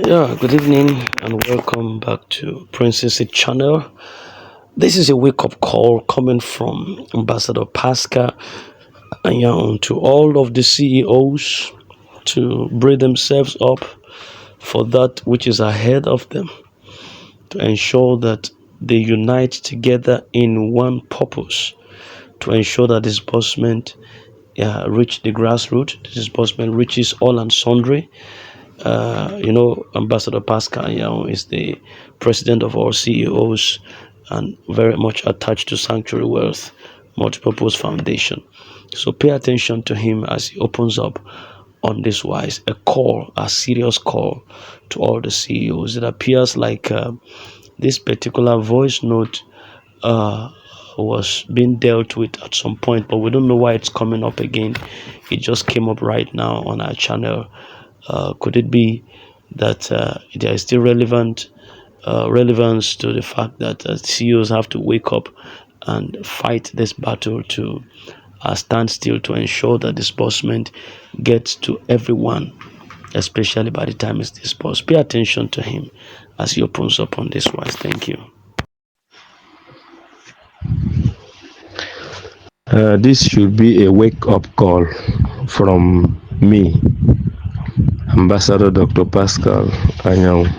Yeah, good evening and welcome back to Princess channel. This is a wake up call coming from Ambassador Pascal and to all of the CEOs to bring themselves up for that which is ahead of them, to ensure that they unite together in one purpose, to ensure that disbursement reach the grassroots, disbursement reaches all and sundry. Ambassador Pascal is the president of all CEOs and very much attached to Sanctuary Wealth Multipurpose Foundation. So pay attention to him as he opens up on this wise, a serious call to all the CEOs. It appears like this particular voice note was being dealt with at some point, but we don't know why it's coming up again. It just came up right now on our channel. Could it be that there is still relevance to the fact that CEOs have to wake up and fight this battle to stand still to ensure that disbursement gets to everyone, especially by the time it's disbursed? Pay attention to him as he opens up on this wise. Thank you. This should be a wake-up call from me, Ambassador Dr. Pascal Anyang.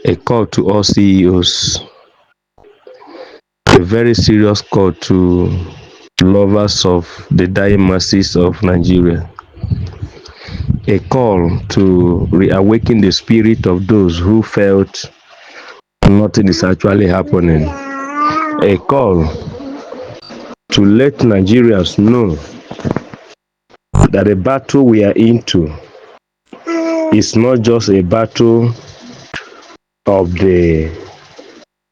A call to all CEOs, a very serious call to lovers of the dying masses of Nigeria, a call to reawaken the spirit of those who felt nothing is actually happening, a call to let Nigerians know that the battle we are into is not just a battle of the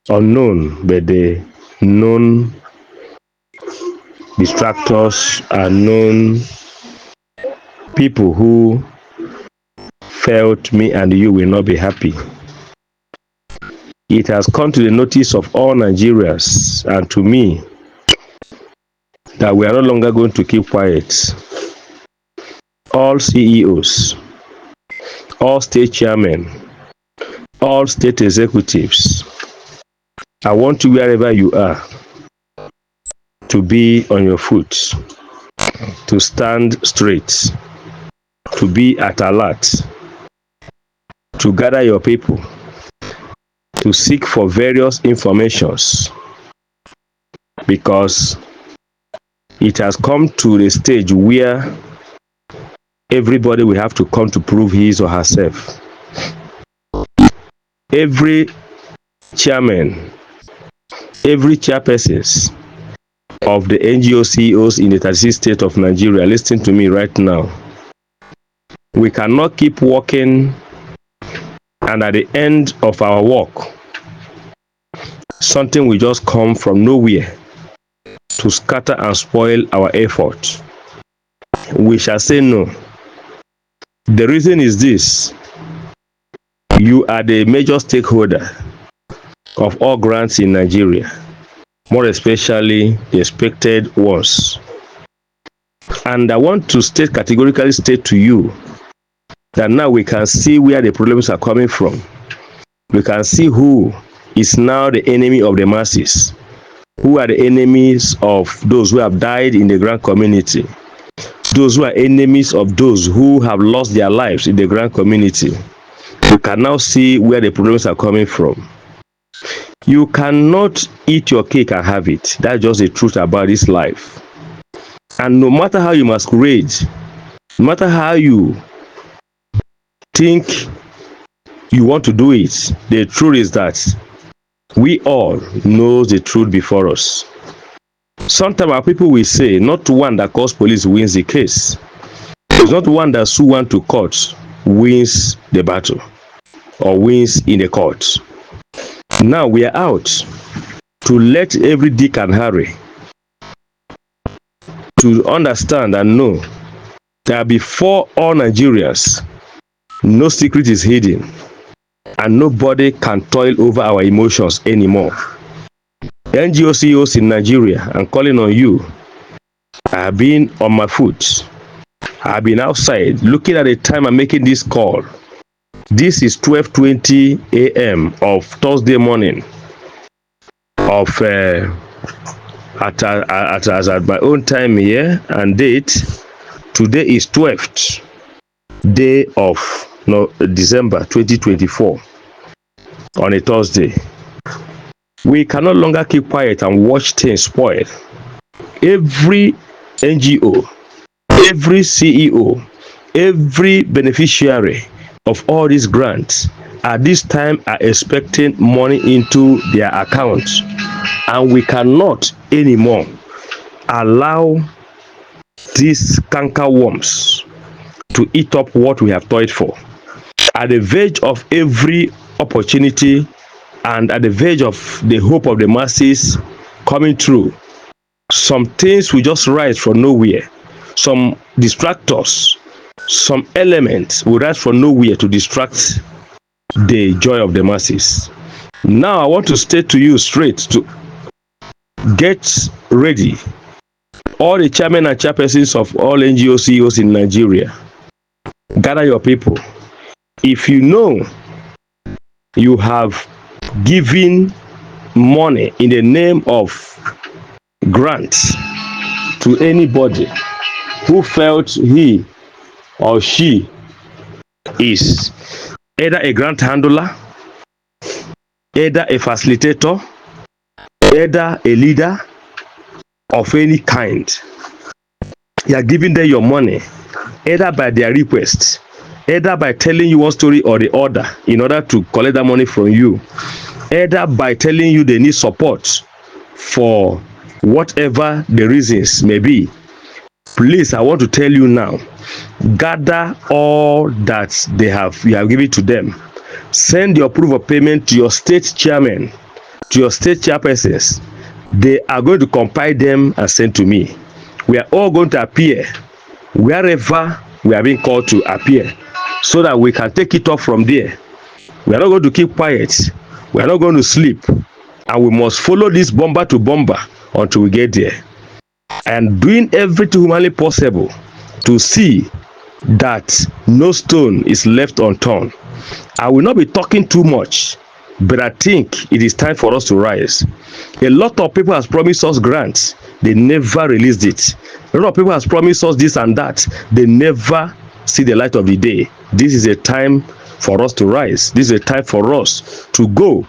unknown, but the known distractors and known people who felt me and you will not be happy. It has come to the notice of all Nigerians and to me that we are no longer going to keep quiet. All CEOs, all state chairmen, all state executives, I want you, wherever you are, to be on your foot, to stand straight, to be at alert, to gather your people, to seek for various informations, because it has come to the stage where everybody will have to come to prove his or herself. Every chairman, every chairperson of the NGO CEOs in the 36 states of Nigeria, listen to me right now. We cannot keep working and at the end of our work, something will just come from nowhere to scatter and spoil our effort. We shall say no. The reason is this: you are the major stakeholder of all grants in Nigeria, more especially the expected ones. And I want to categorically state to you that now we can see where the problems are coming from. We can see who is now the enemy of the masses, who are the enemies of those who have died in the grant community, those who are enemies of those who have lost their lives in the grant community. You can now see where the problems are coming from. You cannot eat your cake and have it. That's just the truth about this life. And no matter how you masquerade, no matter how you think you want to do it, the truth is that we all know the truth before us. Sometimes our people will say, not one that calls police wins the case. It's not one that sue one to court wins the battle or wins in the court. Now we are out to let every Dick and Harry to understand and know that before all Nigerians, no secret is hidden and nobody can toil over our emotions anymore. NGO CEOs in Nigeria, I'm calling on you. I have been on my foot. I've been outside looking at the time I'm making this call. This is 12:20 a.m. of Thursday morning of at my own time here and date. Today is 12th day of December 2024 on a Thursday. We can no longer keep quiet and watch things spoil. Every NGO, every CEO, every beneficiary of all these grants at this time are expecting money into their accounts, and we cannot anymore allow these canker worms to eat up what we have toiled for. At the verge of every opportunity and at the verge of the hope of the masses coming through, some things will just rise from nowhere. Some distractors, some elements will rise from nowhere to distract the joy of the masses. Now I want to state to you straight to get ready. All the chairmen and chairpersons of all NGO CEOs in Nigeria, gather your people. If you know you have given money in the name of grants to anybody who felt he or she is either a grant handler, either a facilitator, either a leader of any kind, you are giving them your money either by their request, either by telling you one story or the other in order to collect that money from you, either by telling you they need support for whatever the reasons may be. Please, I want to tell you now, gather all that you have given to them. Send your proof of payment to your state chairman, to your state chairpersons. They are going to compile them and send to me. We are all going to appear wherever we are being called to appear, so that we can take it off from there. We are not going to keep quiet. We are not going to sleep, and we must follow this bomber to bomber until we get there. I am doing everything humanly possible to see that no stone is left unturned. I will not be talking too much, but I think it is time for us to rise. A lot of people has promised us grants, they never released it. A lot of people has promised us this and that, they never see the light of the day. This is a time for us to rise. This is a time for us to go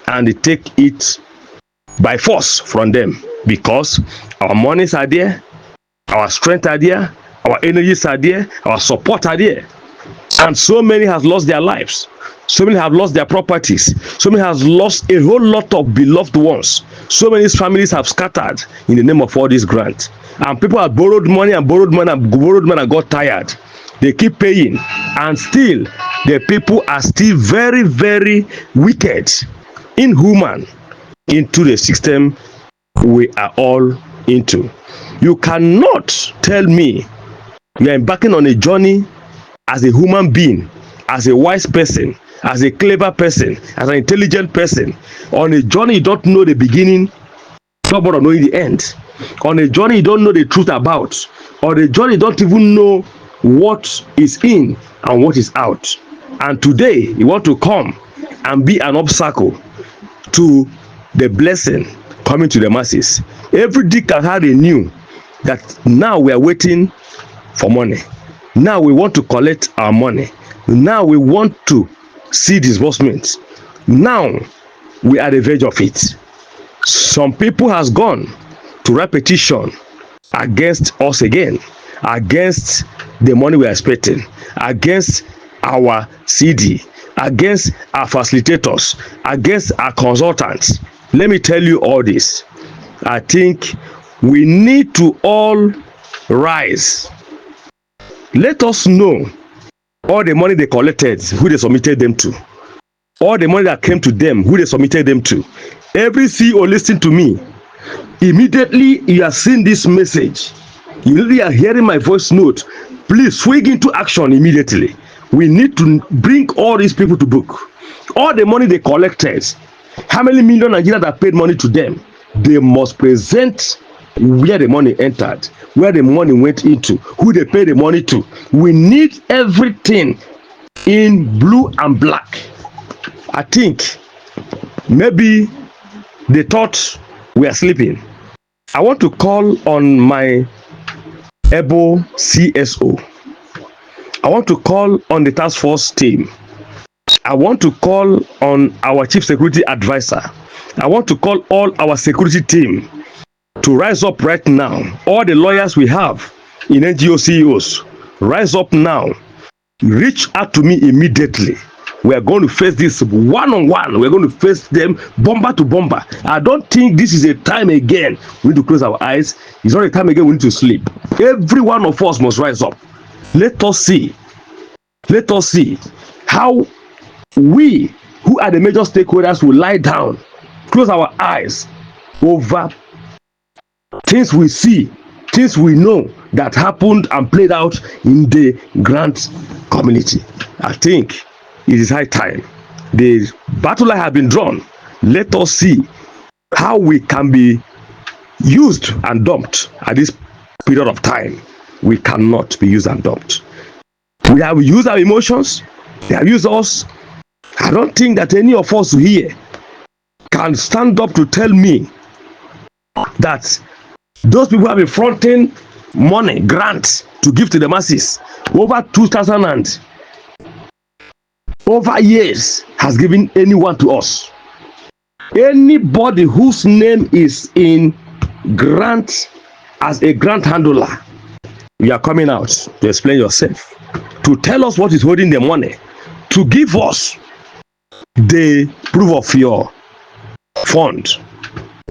and take it by force from them, because our monies are there, our strength are there, our energies are there, our support are there. And so many have lost their lives, so many have lost their properties, so many have lost a whole lot of beloved ones, so many families have scattered in the name of all these grants. And people have borrowed money and borrowed money and borrowed money and got tired. They keep paying, and still the people are still very, very wicked, inhuman into the system we are all into. You cannot tell me you are embarking on a journey as a human being, as a wise person, as a clever person, as an intelligent person, on a journey you don't know the beginning, not about knowing the end, on a journey you don't know the truth about, on a journey you don't even know what is in and what is out. And today you want to come and be an obstacle to the blessing coming to the masses. Every dick and harry knew that now we are waiting for money. Now we want to collect our money. Now we want to see disbursement. Now we are at the verge of it. Some people has gone to write petition against us again, against the money we are expecting, against our CD, against our facilitators, against our consultants. Let me tell you all this. I think we need to all rise. Let us know all the money they collected, who they submitted them to. All the money that came to them, who they submitted them to. Every CEO listening to me, immediately you are seeing this message, you are hearing my voice note, please swing into action immediately. We need to bring all these people to book. All the money they collected, how many million Nigerians that paid money to them, they must present where the money entered, where the money went into, who they pay the money to. We need everything in blue and black. I think maybe they thought we are sleeping. I want to call on my able CSO. I want to call on the task force team. I want to call on our chief security advisor. I want to call all our security team to rise up right now. All the lawyers we have in NGO CEOs, rise up now. Reach out to me immediately. We are going to face this one-on-one. We're going to face them bomber to bomber. I don't think this is a time again we need to close our eyes. It's not a time again we need to sleep. Every one of us must rise up. Let us see how we, who are the major stakeholders, will lie down, close our eyes over things we see, things we know that happened and played out in the grand community. I think it is high time. The battle has been drawn. Let us see how we can be used and dumped at this period of time. We cannot be used and dumped. We have used our emotions. They have used us. I don't think that any of us here can stand up to tell me that those people have been fronting money, grants to give to the masses over 2,000 and over years has given anyone to us. Anybody whose name is in grant as a grant handler, you are coming out to explain yourself, to tell us what is holding the money, to give us the proof of your fund.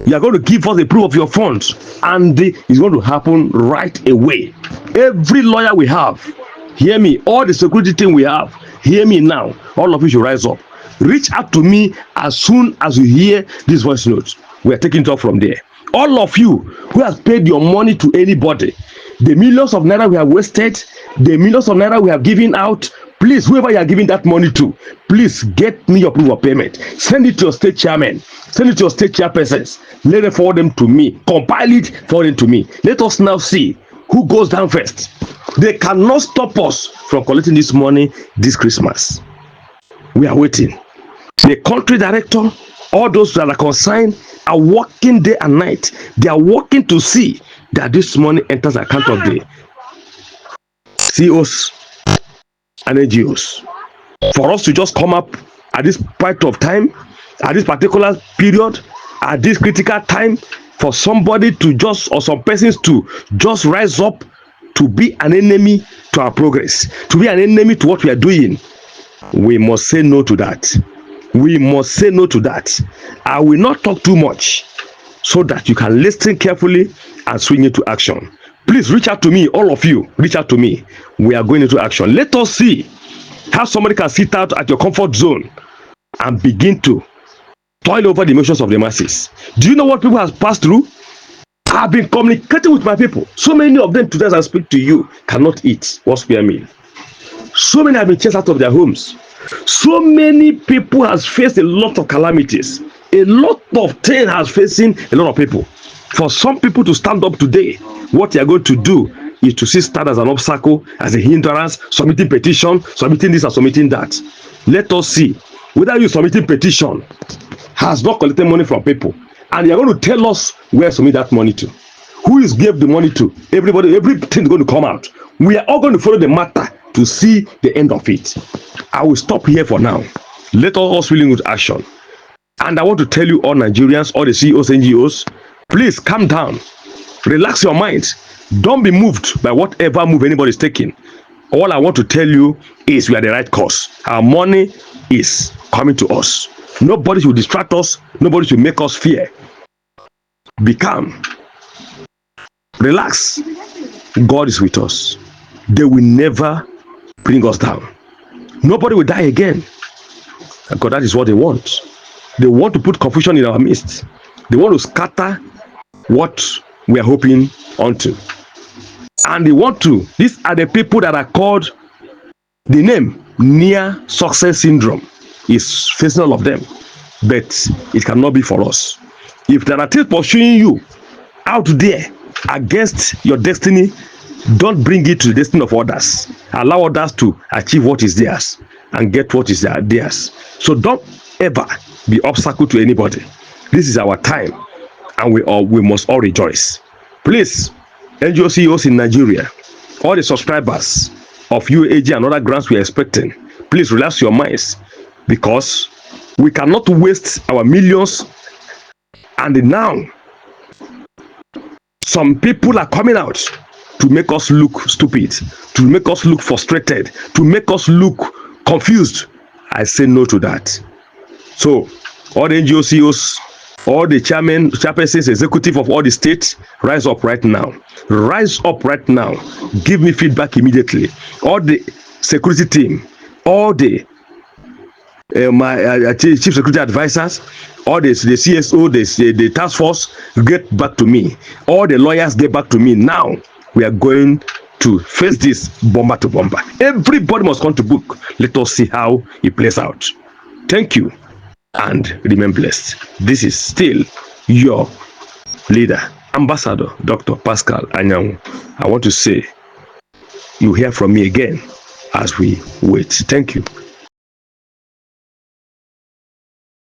You are going to give us the proof of your funds, and it's going to happen right away. Every lawyer we have, hear me, all the security team we have, hear me now. All of you should rise up. Reach out to me as soon as you hear this voice note. We are taking it off from there. All of you who have paid your money to anybody, the millions of naira we have wasted, the millions of naira we have given out, please, whoever you are giving that money to, please get me your proof of payment. Send it to your state chairman. Send it to your state chairpersons. Let them forward them to me. Compile it, forward it to me. Let us now see who goes down first. They cannot stop us from collecting this money this Christmas. We are waiting. The country director, all those that are concerned, are working day and night. They are working to see that this money enters the account of the CEOs and NGOs. For us to just come up at this point of time, at this particular period, at this critical time, for somebody to just, or some persons to just rise up to be an enemy to our progress, to be an enemy to what we are doing, we must say no to that. We must say no to that. I will not talk too much so that you can listen carefully and swing into action. Please reach out to me, all of you, reach out to me. We are going into action. Let us see how somebody can sit out at your comfort zone and begin to toil over the emotions of the masses. Do you know what people have passed through? I've been communicating with my people. So many of them today as I speak to you cannot eat one square meal. So many have been chased out of their homes. So many people has faced a lot of calamities. A lot of things has facing a lot of people. For some people to stand up today, what they are going to do is to see stand as an obstacle, as a hindrance, submitting petition, submitting this and submitting that. Let us see whether you submitting petition has not collected money from people, and they are going to tell us where to submit that money to, who is gave the money to. Everybody, everything is going to come out. We are all going to follow the matter to see the end of it. I will stop here for now. Let us willing with action. And I want to tell you, all Nigerians, all the CEOs, NGOs, please calm down. Relax your mind. Don't be moved by whatever move anybody is taking. All I want to tell you is we are the right cause. Our money is coming to us. Nobody should distract us. Nobody should make us fear. Be calm. Relax. God is with us. They will never bring us down. Nobody will die again. Because that is what they want. They want to put confusion in our midst. They want to scatter what we are hoping onto. And they want to. These are the people that are called, the name near success syndrome is facing all of them. But it cannot be for us. If there are things pursuing you out there, against your destiny, don't bring it to the destiny of others. Allow others to achieve what is theirs and get what is theirs. So don't ever be obstacle to anybody. This is our time, and we must all rejoice. Please, NGO CEOs in Nigeria, all the subscribers of UAG and other grants we are expecting, please relax your minds, because we cannot waste our millions. And now some people are coming out to make us look stupid, to make us look frustrated, to make us look confused. I say no to that. So all the NGO CEOs, all the chairpersons, executive of all the states, rise up right now. Rise up right now. Give me feedback immediately. All the security team, all the my chief security advisors, all the CSO, the task force, get back to me. All the lawyers, get back to me now. We are going to face this bomber to bomber. Everybody must come to book. Let us see how it plays out. Thank you, and remain blessed. This is still your leader, Ambassador Dr. Pascal Anyang. I want to say you hear from me again as we wait. Thank you.